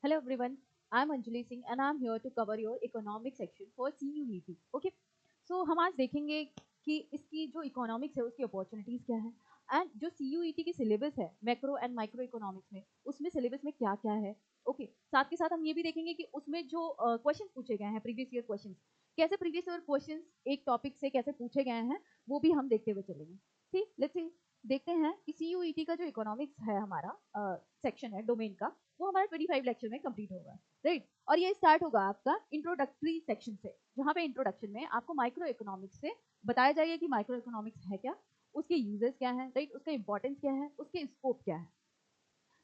Hello everyone, I'm Anjali Singh and I'm here to cover your economic section for CUET. Okay, so हम आज देखेंगे कि इसकी जो इकोनॉमिक्स है उसकी अपॉर्चुनिटीज क्या है एंड जो CUET की सिलेबस है मैक्रो एंड माइक्रो इकोनॉमिक्स में उसमें सिलेबस में क्या क्या है। ओके, साथ के साथ हम ये भी देखेंगे कि उसमें जो क्वेश्चंस पूछे गए हैं प्रीवियस ईयर क्वेश्चंस, कैसे प्रीवियस ईयर क्वेश्चंस एक टॉपिक से कैसे पूछे गए हैं वो भी हम देखते हुए चलेंगे। ठीक, लेट्स सी देखते हैं कि CUET का जो इकोनॉमिक्स है हमारा सेक्शन है डोमेन का, वो हमारा 25 लेक्चर में कंप्लीट होगा, राइट। और ये स्टार्ट होगा आपका इंट्रोडक्टरी सेक्शन से, जहाँ पे इंट्रोडक्शन में आपको माइक्रो इकोनॉमिक्स से बताया जाएगा कि माइक्रो इकोनॉमिक्स है क्या, उसके यूजेस क्या है, राइट, उसका इंपॉर्टेंस क्या है, उसके स्कोप क्या है।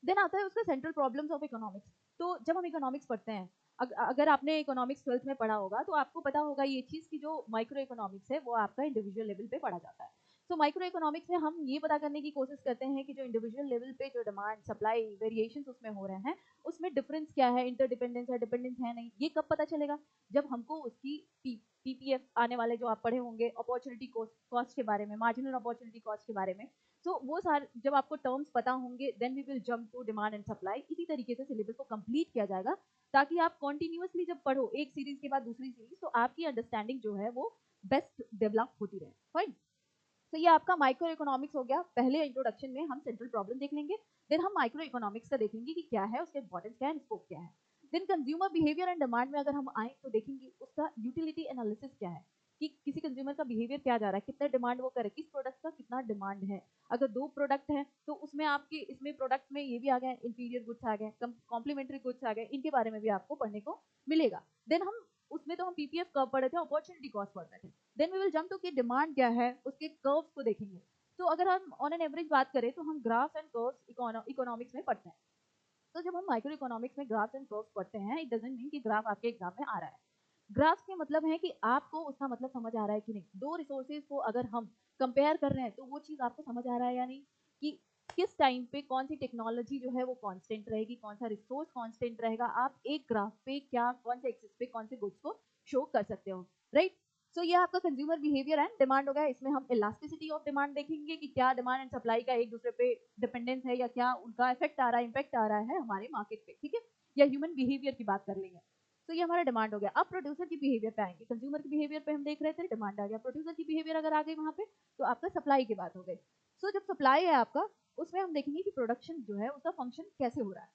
देन आता है उसका सेंट्रल प्रॉब्लम्स ऑफ इकोनॉमिक्स। तो जब हम इकोनॉमिक्स पढ़ते हैं, अगर आपने इकोनॉमिक्स 12th में पढ़ा होगा तो आपको पता होगा ये चीज की जो माइक्रो इकोनॉमिक्स है वो आपका इंडिविजुअल लेवल पे पढ़ा जाता है। तो माइक्रो इकोनॉमिक्स में हम ये पता करने की कोशिश करते हैं कि जो इंडिविजुअल लेवल पे जो डिमांड सप्लाई वेरिएशंस उसमें हो रहे हैं उसमें डिफरेंस क्या है, इंटरडिपेंडेंस है, डिपेंडेंस है नहीं, ये कब पता चलेगा? जब हमको उसकी पीपीएफ आने वाले जो आप पढ़े होंगे अपॉर्चुनिटी कॉस्ट के बारे में, मार्जिनल अपॉर्चुनिटी कॉस्ट के बारे में। तो वो सारे जब आपको टर्म्स पता होंगे then we will jump to demand and supply. इसी तरीके से सिलेबस को कंप्लीट किया जाएगा ताकि आप कॉन्टिन्यूसली जब पढ़ो एक सीरीज के बाद दूसरी सीरीज तो आपकी अंडरस्टैंडिंग जो है वो बेस्ट डेवलप होती रहे। फाइन, तो ये आपका माइक्रो इकोनॉमिक्स हो गया। पहले इंट्रोडक्शन में हम सेंट्रल प्रॉब्लम देख लेंगे, देन हम माइक्रो इकोनॉमिक्स का देखेंगे कि क्या है, उसका इंपॉर्टेंस क्या है, स्कोप क्या है। Then consumer behaviour and demand में अगर हम आए तो देखेंगे उसका यूटिलिटी एनालिसिस क्या है, कि किसी कंज्यूमर का बिहेवियर क्या जा रहा है, कितना डिमांड वो करे, किस प्रोडक्ट का कितना डिमांड है। अगर 2 प्रोडक्ट हैं तो उसमें आपके इसमें प्रोडक्ट में ये भी आ गए, इंफीरियर गुड्स आ गए, कॉम्प्लीमेंट्री गुड्स आ गए, इनके बारे में भी आपको पढ़ने को मिलेगा। देन हम उसमें तो हम पीपीएफ कब पढ़े थे, अपॉर्चुनिटी कॉस्ट पढ़ रहे थे। Then we will jump to कि डिमांड क्या है, उसके कर्व्स को देखेंगे। तो अगर हम ऑन एन एवरेज बात करें तो हम ग्राफ्स एंड कर्व्स इकोनॉमिक्स में पढ़ते हैं। तो जब हम माइक्रो इकोनॉमिक्स में ग्राफ्स एंड कर्व्स पढ़ते हैं, इट डजंट मीन कि ग्राफ आपके एग्जाम में आ रहा है। ग्राफ्स के मतलब है कि आपको उसका मतलब समझ आ रहा है कि नहीं, दो रिसोर्सेज को अगर हम कंपेयर कर रहे हैं तो वो चीज आपको समझ आ रहा है या नहीं, कि किस टाइम पे कौन सी टेक्नोलॉजी जो है वो कांस्टेंट रहेगी, कौन सा रिसोर्स कांस्टेंट रहेगा, आप एक ग्राफ पे क्या कौन से एक्सिस पे कौन से गुड्स को शो कर सकते हो, राइट। सो ये आपका कंज्यूमर बिहेवियर एंड डिमांड हो गया। इसमें हम इलास्टिसिटी ऑफ डिमांड देखेंगे कि क्या डिमांड एंड सप्लाई का एक दूसरे पे डिपेंडेंस है या क्या उनका इफेक्ट आ रहा है, इम्पैक्ट आ रहा है हमारे मार्केट पे, ठीक है। या ह्यूमन बिहेवियर की बात कर लेंगे। तो ये हमारा डिमांड हो गया। अब प्रोड्यूसर की बिहेवियर पे आएंगे, कंज्यूमर की बिहेवियर पे हम देख रहे थे, डिमांड आ गया, प्रोड्यूसर की बिहेवियर अगर आ गई वहां पे तो आपका सप्लाई की बात हो गई। सो जब सप्लाई है आपका, उसमें हम देखेंगे कि प्रोडक्शन जो है उसका फंक्शन कैसे हो रहा है।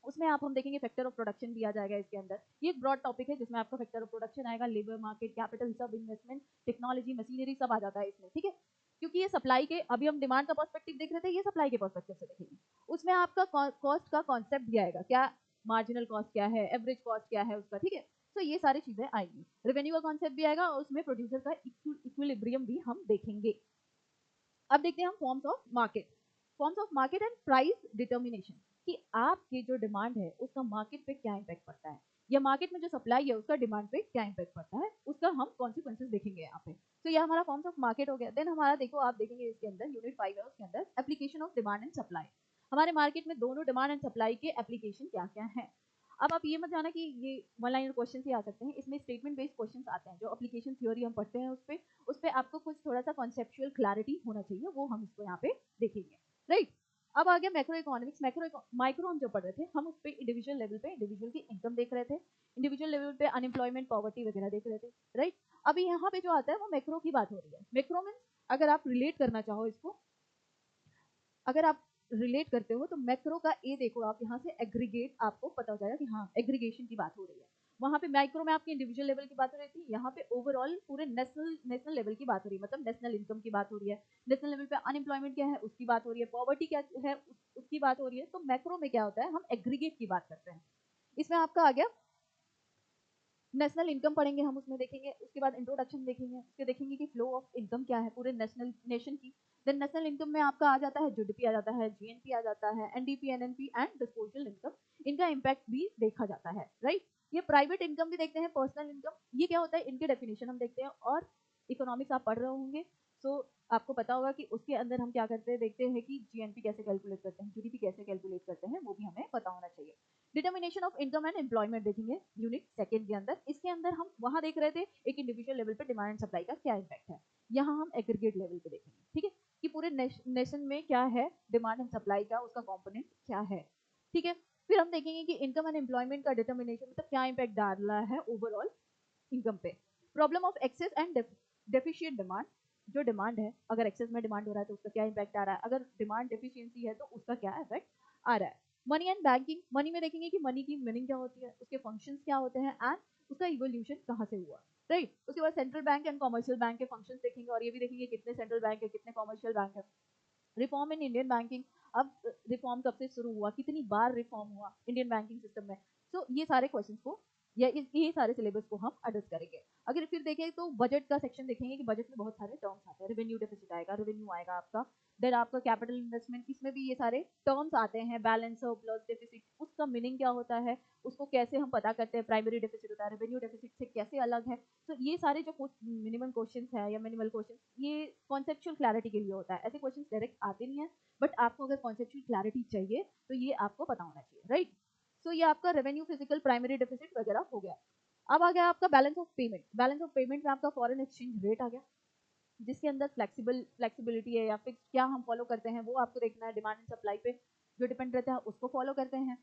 उसमें आप हम देखेंगे फैक्टर ऑफ प्रोडक्शन भी आ जाएगा इसके अंदर। ये एक ब्रॉड टॉपिक है जिसमें आपका फैक्टर ऑफ प्रोडक्शन आएगा, लेबर मार्केट, कैपिटल, सब इन्वेस्टमेंट, टेक्नोलॉजी, मशीनरी सब आ जाता है इसमें, ठीक है। क्योंकि ये सप्लाई के, अभी हम डिमांड का पर्सपेक्टिव देख रहे थे, ये सप्लाई के पर्सपेक्टिव से देखेंगे। उसमें आपका कॉस्ट का कॉन्सेप्ट भी आएगा, क्या मार्जिनल कॉस्ट क्या है, एवरेज कॉस्ट क्या है उसका, ठीक है। तो ये सारी चीजें आएंगी, रेवेन्यू का कॉन्सेप्ट भी आएगा और उसमें प्रोड्यूसर का इक्विलिब्रियम भी हम देखेंगे। अब देखते हैं हम forms of market, forms of market and price determination, कि आपकी जो डिमांड है उसका मार्केट पे क्या इम्पैक्ट पड़ता है, या मार्केट में जो सप्लाई है उसका डिमांड पे क्या इम्पैक्ट पड़ता है, उसका हम कॉन्सिक्वेंसेस देखेंगे यहाँ पे। तो ये हमारा फॉर्म्स ऑफ मार्केट हो गया। देन हमारा देखो, आप देखेंगे इसके अंदर यूनिट 5 है, उसके अंदर application of demand and supply. हमारे मार्केट में दोनों डिमांड एंड सप्लाई के एप्लीकेशन क्या क्या है। अब आप ये मत जाना कि ये वन लाइनर क्वेश्चन ही आ सकते हैं, इसमें स्टेटमेंट बेस्ड क्वेश्चन आते हैं। जो एप्लीकेशन थ्योरी हम पढ़ते हैं उस पे आपको कुछ थोड़ा सा कॉन्सेप्चुअल क्लैरिटी होना चाहिए, वो हम इसको यहाँ पे देखेंगे, राइट। अब आ गया मैक्रो इकोनॉमिक्स। माइक्रो हम जो पढ़ रहे थे, हम उस पे इंडिविजुअल लेवल पे इंडिविजुअल की इनकम देख रहे थे, इंडिविजुअल लेवल पे अनएम्प्लॉयमेंट, पॉवर्टी वगैरह देख रहे थे, राइट। अभी यहाँ पे जो आता है वो मैक्रो की बात हो रही है। मैक्रो मीन्स अगर आप रिलेट करना चाहो इसको, अगर आप रिलेट करते हो तो मैक्रो का ए देखो, आप यहाँ से एग्रीगेट, आपको पता हो जाएगा कि हाँ एग्रीगेशन की बात हो रही है। वहां पे माइक्रो में आपकी इंडिविजुअल लेवल की बात हो रही थी, यहाँ पे ओवरऑल पूरे नेशनल लेवल की बात हो रही है, मतलब नेशनल इनकम की बात हो रही है, नेशनल लेवल पे अनएम्प्लॉयमेंट क्या है उसकी बात हो रही है, पॉवर्टी क्या है उसकी बात हो रही है। तो मैक्रो में क्या होता है, हम एग्रीगेट की बात करते हैं। इसमें आपका आ गया नेशनल इनकम पढ़ेंगे हम, उसमें देखेंगे, उसके बाद इंट्रोडक्शन देखेंगे, उसके देखेंगे कि फ्लो ऑफ इनकम क्या है पूरे नेशन की। देन नेशनल इनकम में आपका आ जाता है जीडीपी, आ जाता है जीएनपी, आ जाता है NDP, NNP and disposable income. इनका इम्पैक्ट भी देखा जाता है, राइट। ये प्राइवेट इनकम भी देखते हैं, पर्सनल इनकम, ये क्या होता है, इनके डेफिनेशन हम देखते हैं। और इकोनॉमिक्स आप पढ़ रहे होंगे सो आपको पता होगा कि उसके अंदर हम क्या करते हैं, देखते हैं कि जीएनपी कैसे कैलकुलेट करते हैं, जीडीपी कैसे कैलकुलेट करते हैं, वो भी हमें पता होना चाहिए। Determination of income and employment देखेंगे यूनिट सेकंड के अंदर। इसके अंदर हम वहां देख रहे थे एक इंडिविजुअल लेवल पे डिमांड एंड सप्लाई का क्या इम्पैक्ट है, यहाँ हम एग्रीगेट लेवल पे देखेंगे, ठीक है, कि पूरे नेशन में क्या है डिमांड एंड सप्लाई का, उसका कॉम्पोनेंट क्या है, ठीक है। फिर हम देखेंगे कि इनकम एंड एम्प्लॉयमेंट का डिटर्मिनेशन मतलब क्या इम्पैक्ट डाल रहा है ओवरऑल इनकम पे। Problem of excess and deficient demand, जो डिमांड है अगर एक्सेस में डिमांड हो रहा है तो उसका क्या इम्पैक्ट आ रहा है, अगर डिमांड डेफिशिएंसी है तो उसका क्या इफेक्ट आ रहा है। मनी एंड बैंकिंग, मनी में देखेंगे कि मनी की मीनिंग क्या होती है, उसके फंक्शंस क्या होते हैं एंड उसका इवोल्यूशन कहाँ से हुआ, राइट। उसके बाद central bank and commercial bank के फंक्शंस देखेंगे और ये भी देखेंगे कितने सेंट्रल बैंक है कितने कॉमर्शियल बैंक है। रिफॉर्म इन इंडियन बैंकिंग, अब रिफॉर्म कब से शुरू हुआ, कितनी बार रिफॉर्म हुआ इंडियन बैंकिंग सिस्टम में। सो ये सारे क्वेश्चंस को या ये सारे सिलेबस को हम एड्रेस करेंगे। अगर फिर देखें तो बजट का सेक्शन देखेंगे कि बजट में बहुत सारे टर्म्स आते हैं, रेवेन्यू डेफिसिट आएगा, रेवेन्यू आएगा आपका, देन आपका कैपिटल इन्वेस्टमेंट, इसमें भी ये सारे टर्म्स आते हैं, बैलेंस सरप्लस डेफिसिट, उसका मीनिंग क्या होता है, उसको कैसे हम पता करते हैं, प्राइमरी डेफिसिट होता है रेवेन्यू डेफिसिट से कैसे अलग है। तो ये सारे जो मिनिमम क्वेश्चंस है या मिनिमल क्वेश्चंस, ये कॉन्सेप्चुअल क्लैरिटी के लिए होता है, ऐसे क्वेश्चंस डायरेक्ट आते नहीं है, बट आपको अगर कॉन्सेप्चुअल क्लैरिटी चाहिए तो ये आपको पता होना चाहिए, राइट। सो ये आपका रेवेन्यू, फिजिकल, प्राइमरी डेफिसिट वगैरह हो गया। अब आ गया आपका balance of payment. Balance of payment में आपका फॉरेन एक्सचेंज रेट आ गया, जिसके अंदर फ्लेक्सिबिलिटी है या फिक्स क्या हम फॉलो करते हैं वो आपको देखना है, डिमांड एंड सप्लाई पे जो डिपेंड रहता है उसको फॉलो करते हैं।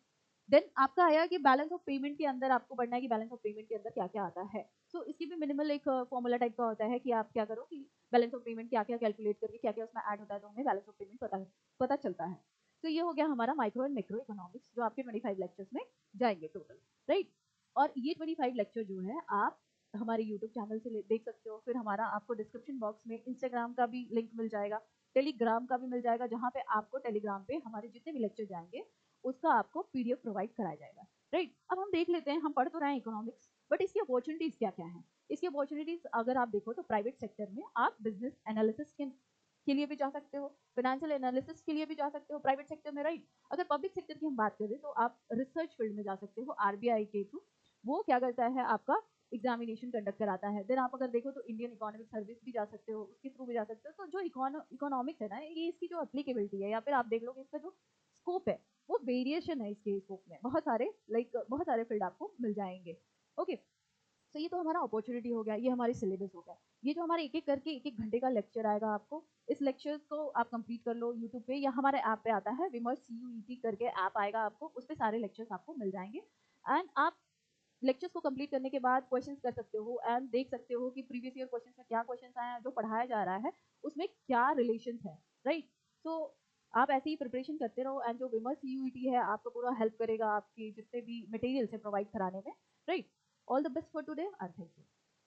देन आपका आया कि बैलेंस ऑफ पेमेंट के अंदर आपको पढ़ना है कि बैलेंस ऑफ पेमेंट के अंदर क्या क्या आता है। सो इसकी भी मिनिमल एक फॉर्मूला टाइप का होता है कि आप क्या करो कि बैलेंस ऑफ पेमेंट क्या क्या कैलकुलेट करके क्या क्या उसमें ऐड होता है तो हमें बैलेंस ऑफ पेमेंट पता चलता है। तो ये हो गया हमारा माइक्रो एंड मैक्रो इकोनॉमिक्स जो आपके 25 लेक्चर्स में जाएंगे टोटल, राइट। और ये 25 लेक्चर जो है आप हमारे यूट्यूब चैनल से देख सकते हो, फिर हमारा आपको डिस्क्रिप्शन बॉक्स में इंस्टाग्राम का भी लिंक मिल जाएगा, टेलीग्राम का भी मिल जाएगा, जहाँ पे आपको टेलीग्राम पे हमारे जितने भी लेक्चर जाएंगे उसका आपको पीडीएफ प्रोवाइड कराया जाएगा, राइट। अब हम देख लेते हैं, हम पढ़ तो रहे हैं इकोनॉमिक्स, बट इसकी अपॉर्चुनिटीज क्या क्या है। इसकी अपॉर्चुनिटीज अगर आप देखो तो प्राइवेट सेक्टर में आप बिजनेस एनालिसिस के लिए भी जा सकते हो, फाइनेंशियल एनालिसिस के लिए भी जा सकते हो प्राइवेट सेक्टर में, राइट। अगर पब्लिक सेक्टर की हम बात करें तो आप रिसर्च फील्ड में जा सकते हो, आरबीआई के थ्रू वो क्या करता है आपका एग्जामिनेशन कंडक्ट कराता है। देन आप अगर देखो तो इंडियन इकोनॉमिक सर्विस भी जा सकते हो, उसके थ्रू भी जा सकते हो। तो जो इकोनॉमिक्स है ना, ये इसकी जो एप्लीकेबिलिटी है या फिर आप देख लो कि इसका जो स्कोप है वो वेरिएशन है, इसके स्कोप में बहुत सारे बहुत सारे फील्ड आपको मिल जाएंगे, ओके। तो ये तो हमारा अपॉर्चुनिटी हो गया, ये हमारी सिलेबस हो गया। ये जो हमारे एक एक करके एक एक घंटे का लेक्चर आएगा आपको, इस लेक्चर को आप कंप्लीट कर लो यूट्यूब पे या हमारे ऐप पे आता है विमर्श CUET करके ऐप आएगा आपको, उस पर सारे लेक्चर्स आपको मिल जाएंगे। एंड आप लेक्चर्स को कंप्लीट करने के बाद क्वेश्चंस कर सकते हो एंड देख सकते हो कि प्रीवियस ईयर क्वेश्चंस में क्या क्वेश्चंस आए हैं, जो पढ़ाया जा रहा है उसमें क्या रिलेशन है, राइट। सो आप ऐसे ही प्रिपरेशन करते रहो एंड जो विमर्श CUET है आपको पूरा हेल्प करेगा आपकी जितने भी मटेरियल्स है प्रोवाइड कराने में, right. All the best for today and thank you.